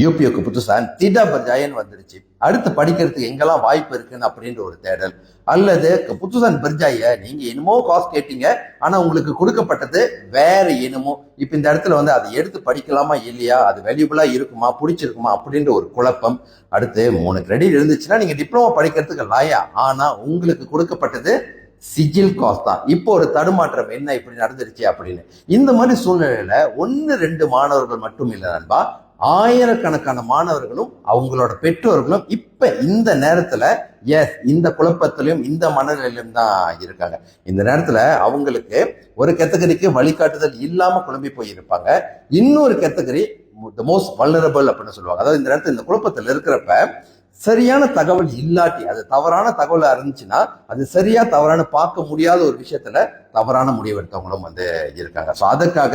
யூபிஓக்கு புதுசா தீட்டா பர்ஜாயன்னு வந்துருச்சு. அடுத்து படிக்கிறதுக்கு எங்கெல்லாம் வாய்ப்பு இருக்குன்னு அப்படின்ற ஒரு தேடல், அல்லது புதுசான் பர்ஜாய நீங்க என்னமோ காசு கேட்டீங்க, ஆனா உங்களுக்கு கொடுக்கப்பட்டது வேற என்னமோ. இப்ப இந்த இடத்துல வந்து அதை எடுத்து படிக்கலாமா இல்லையா, அது வேல்யூபிளா இருக்குமா, பிடிச்சிருக்குமா அப்படின்ற ஒரு குழப்பம். அடுத்து 3 கிரெடிட் இருந்துச்சுன்னா நீங்க டிப்ளமோ படிக்கிறதுக்கு லாயா, ஆனா உங்களுக்கு கொடுக்கப்பட்டது சிஜில் காஸ்ட் தான். இப்போ ஒரு தடுமாற்றம் என்ன இப்படி நடந்துருச்சு அப்படின்னு. இந்த மாதிரி சூழ்நிலையில 1-2 மாணவர்கள் மட்டும் இல்லை நண்பா, ஆயிரக்கணக்கான மாணவர்களும் அவங்களோட பெற்றோர்களும் இப்ப இந்த நேரத்துல இந்த குழப்பத்திலையும் இந்த மனநிலையிலும் தான் இருக்காங்க. இந்த நேரத்துல அவங்களுக்கு ஒரு கேட்டகரிக்கு வழிகாட்டுதல் இல்லாம குழம்பி போயிருப்பாங்க. இன்னொரு கேட்டகரி த மோஸ்ட் வல்னரபிள் அப்படின்னு சொல்லுவாங்க. அதாவது இந்த நேரத்தில் இந்த குழப்பத்தில் இருக்கிறப்ப சரியான தகவல் இல்லாட்டி, அது தவறான தகவலா இருந்துச்சுன்னா அது சரியா தவறான பார்க்க முடியாத ஒரு விஷயத்துல தவறான முடிவெடுத்தவங்களும் வந்து இருக்காங்க. ஸோ அதுக்காக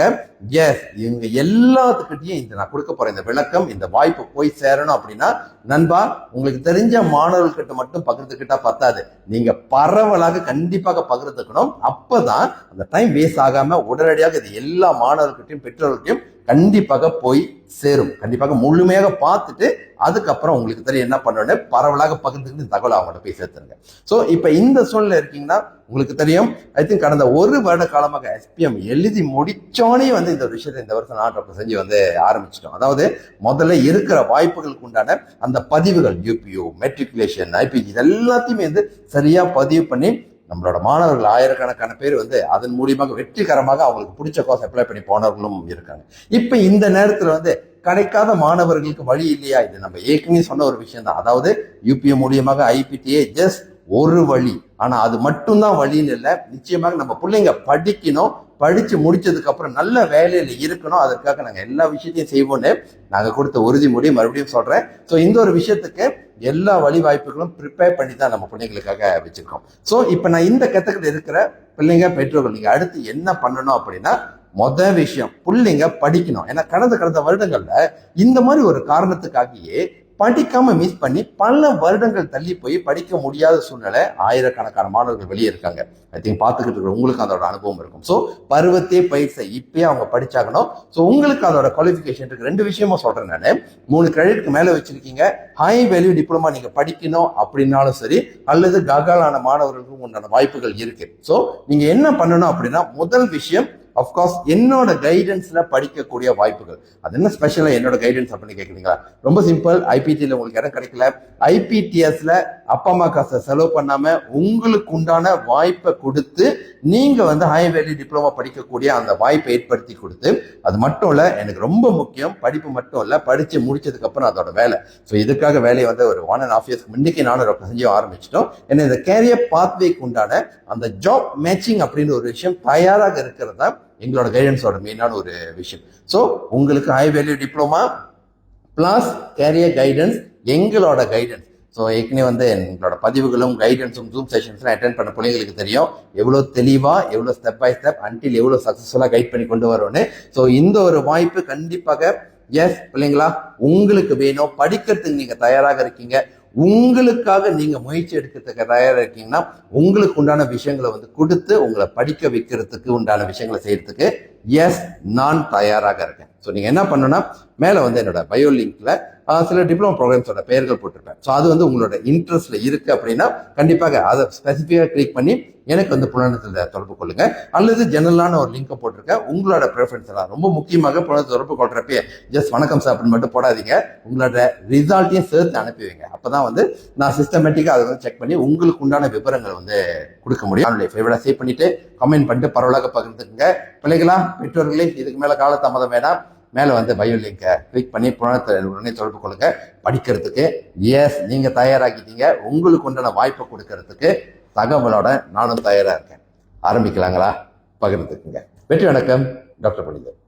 இவங்க எல்லாத்துக்கிட்டையும் இந்த நான் கொடுக்க போற இந்த விளக்கம், இந்த வாய்ப்பு போய் சேரணும் அப்படின்னா நண்பா, உங்களுக்கு தெரிஞ்ச மாணவர்கள்கிட்ட மட்டும் பகிர்ந்துக்கிட்டா பத்தாது, நீங்க பரவலாக கண்டிப்பாக பகிர்ந்துக்கணும். அப்பதான் அந்த டைம் வேஸ்ட் ஆகாம உடனடியாக இது எல்லா மாணவர்கள்கிட்டையும் பெற்றோர்கள்கிட்டையும் கண்டிப்பாக போய் சேரும். கண்டிப்பாக முழுமையாக பார்த்துட்டு அதுக்கப்புறம் உங்களுக்கு தெரியும் என்ன பண்ணணும்னு பரவலாக பகிர்ந்துக்கிட்டு தகவல் அவங்கள்ட்ட போய் சேர்த்துருங்க. ஸோ இப்போ இந்த சூழ்நிலை இருக்கீங்கன்னா உங்களுக்கு தெரியும், ஐ திங்க் கடந்த 1 வருட காலமாக எஸ்பிஎம் எழுதி முடிச்சோனே வந்து இந்த விஷயத்தை இந்த வருஷம் நான் செஞ்சு வந்து ஆரம்பிச்சிட்டோம். அதாவது முதல்ல இருக்கிற வாய்ப்புகளுக்கு உண்டான அந்த பதிவுகள், யூபிஓ, மெட்ரிகுலேஷன், ஐபிஜி, இது எல்லாத்தையுமே வந்து சரியா பதிவு பண்ணி நம்மளோட மாணவர்கள் ஆயிரக்கணக்கான பேர் வந்து அதன் மூலியமாக வெற்றிகரமாக அவங்களுக்கு பிடிச்ச கோர்ஸ் அப்ளை பண்ணி போனவர்களும் இருக்காங்க. இப்ப இந்த நேரத்துல வந்து கிடைக்காத மாணவர்களுக்கு வழி இல்லையா, இது நம்ம ஏற்கனவே சொன்ன ஒரு விஷயம் தான். அதாவது யூபிஓ மூலியமாக ஐபிடிஏ ஜஸ்ட் ஒரு வழி, ஆனா அது மட்டும்தான் வழின்னு இல்லை. நிச்சயமாக நம்ம பிள்ளைங்க படிக்கணும், படிச்சு முடிச்சதுக்கு அப்புறம் நல்ல வேலையில இருக்கணும். அதற்காக நாங்க எல்லா விஷயத்தையும் செய்வோம்னு நாங்க கொடுத்த உறுதிமொழி மறுபடியும் சொல்றேன். ஸோ இந்த ஒரு விஷயத்துக்கு எல்லா வழி வாய்ப்புகளும் ப்ரிப்பேர் பண்ணி தான் நம்ம பிள்ளைங்களுக்காக வச்சிருக்கோம். ஸோ இப்போ நான் இந்த கட்டத்தில் இருக்கிற பிள்ளைங்க பெற்றோர்கள் நீங்க அடுத்து என்ன பண்ணணும் அப்படின்னா, மொதல் விஷயம் பிள்ளைங்க படிக்கணும். ஏன்னா கடந்த வருடங்கள்ல இந்த மாதிரி ஒரு காரணத்துக்காகவே படிக்காம மிஸ் பண்ணி பல வருடங்கள் தள்ளி போய் படிக்க முடியாத சூழ்நிலை ஆயிரக்கணக்கான மாணவர்கள் வெளியே இருக்காங்க. ஐ திங்க் பார்த்துக்கிட்டு இருக்கிற உங்களுக்கு அதோட அனுபவம் இருக்கும். ஸோ பருவத்தே பயிற்சி இப்பயே அவங்க படிச்சாகணும். ஸோ உங்களுக்கு அதோட குவாலிஃபிகேஷன் இருக்கு. 2 விஷயமா சொல்றேன் நான். 3 கிரெடிட்க்கு மேல வச்சிருக்கீங்க, ஹை வேல்யூ டிப்ளமா நீங்க படிக்கணும் அப்படின்னாலும் சரி, அல்லது ககாலான மாணவர்களுக்கும் உண்டான வாய்ப்புகள் இருக்கு. ஸோ நீங்க என்ன பண்ணணும் அப்படின்னா, முதல் விஷயம் அப்கோர்ஸ் என்னோட கைடன்ஸ்ல படிக்கக்கூடிய வாய்ப்புகள். அது என்ன ஸ்பெஷலா என்னோட கைடன்ஸ் அப்படின்னு கேட்குறீங்களா? ரொம்ப சிம்பிள். ஐபிடில உங்களுக்கு இடம் கிடைக்கல, ஐபிடிஎஸ்ல அப்பா அம்மா காசை செலவு பண்ணாம உங்களுக்கு உண்டான வாய்ப்பை கொடுத்து நீங்க வந்து ஹை வேல்யூ டிப்ளமா படிக்கக்கூடிய அந்த வாய்ப்பை ஏற்படுத்தி கொடுத்து, அது மட்டும் இல்ல, எனக்கு ரொம்ப முக்கியம் படிப்பு மட்டும் இல்ல, படிச்சு முடிச்சதுக்கு அப்புறம் அதோட வேலை. ஸோ இதுக்காக வேலையை வந்து ஒரு 1.5 இயர்ஸ்க்கு முன்னைக்கு நானும் செஞ்சு ஆரம்பிச்சிட்டோம். ஏன்னா இந்த கேரியர் பாத்வேக்கு உண்டான அந்த ஜாப் மேட்சிங் அப்படின்னு ஒரு விஷயம் தயாராக இருக்கிறது தான் எங்களோட கைடன்ஸோட மெயினான ஒரு விஷயம். ஸோ உங்களுக்கு high value diploma plus carrier guidance, எங்களோட கைடன்ஸ். ஸோ ஏற்கனவே வந்து எங்களோட பதிவுகளும் கைடன்ஸும் ஜூம் செஷன்ஸ்லாம் அட்டென்ட் பண்ண பிள்ளைங்களுக்கு தெரியும் எவ்வளோ தெளிவாக, எவ்வளோ ஸ்டெப் பை ஸ்டெப் அன்டில் எவ்வளோ சக்ஸஸ்ஃபுல்லாக கைட் பண்ணி கொண்டு வரோன்னு. ஸோ இந்த ஒரு வாய்ப்பு கண்டிப்பாக பிள்ளைங்களா உங்களுக்கு வேணும். படிக்கிறதுக்கு நீங்க தயாராக இருக்கீங்க, உங்களுக்காக நீங்க முயற்சி எடுக்கிறதுக்கு தயாராக இருக்கீங்கன்னா உங்களுக்கு உண்டான விஷயங்களை வந்து கொடுத்து உங்களை படிக்க வைக்கிறதுக்கு உண்டான விஷயங்களை செய்யறதுக்கு நான் தயாராக இருக்கேன். ஸோ நீங்க என்ன பண்ணணும்னா, மேல வந்து என்னோட பயோ லிங்க்ல சில டிப்ளமோ ப்ரோக்ராம்ஸோட பெயர்கள் போட்டிருப்பேன். ஸோ அது வந்து உங்களோட இன்ட்ரெஸ்ட்ல இருக்கு அப்படின்னா கண்டிப்பாக அதை ஸ்பெசிஃபிக்காக கிளிக் பண்ணி எனக்கு வந்து புலனத்தில் தொடர்பு கொள்ளுங்க. அல்லது ஜெனரலான ஒரு லிங்கை போட்டிருக்கேன், உங்களோட ப்ரிஃபரன்ஸ் எல்லாம். ரொம்ப முக்கியமாக புலனத்தை தொடர்பு கொள்றப்பே ஜஸ்ட் வணக்கம் சார் அப்படின்னு மட்டும் போடாதீங்க, உங்களோட ரிசல்ட்டையும் சேர்த்து அனுப்பி வைங்க. அப்பதான் வந்து நான் சிஸ்டமேட்டிக்காக அதை வந்து செக் பண்ணி உங்களுக்கு உண்டான விவரங்கள் வந்து கொடுக்க முடியும். என்னுடைய ஃபேவரா சேவ் பண்ணிட்டு கமெண்ட் பண்ணிட்டு பரவலாக பகிர்ந்துக்குங்க. பிள்ளைகளா, பெற்றோர்களே, இதுக்கு மேல காலதாமதம் வேண்டாம். மேல வந்து பயோ லிங்கை கிளிக் பண்ணி புலனத்தை உடனே தொடர்பு கொள்ளுங்க. படிக்கிறதுக்கு நீங்க தயாராகிட்டீங்க, உங்களுக்கு உண்டான வாய்ப்பை கொடுக்கறதுக்கு தகவலோட நானும் தயாரா இருக்கேன். ஆரம்பிக்கலாங்களா? பகிர்ந்துக்குங்க. வெற்றி வணக்கம். டாக்டர் புனிதர்.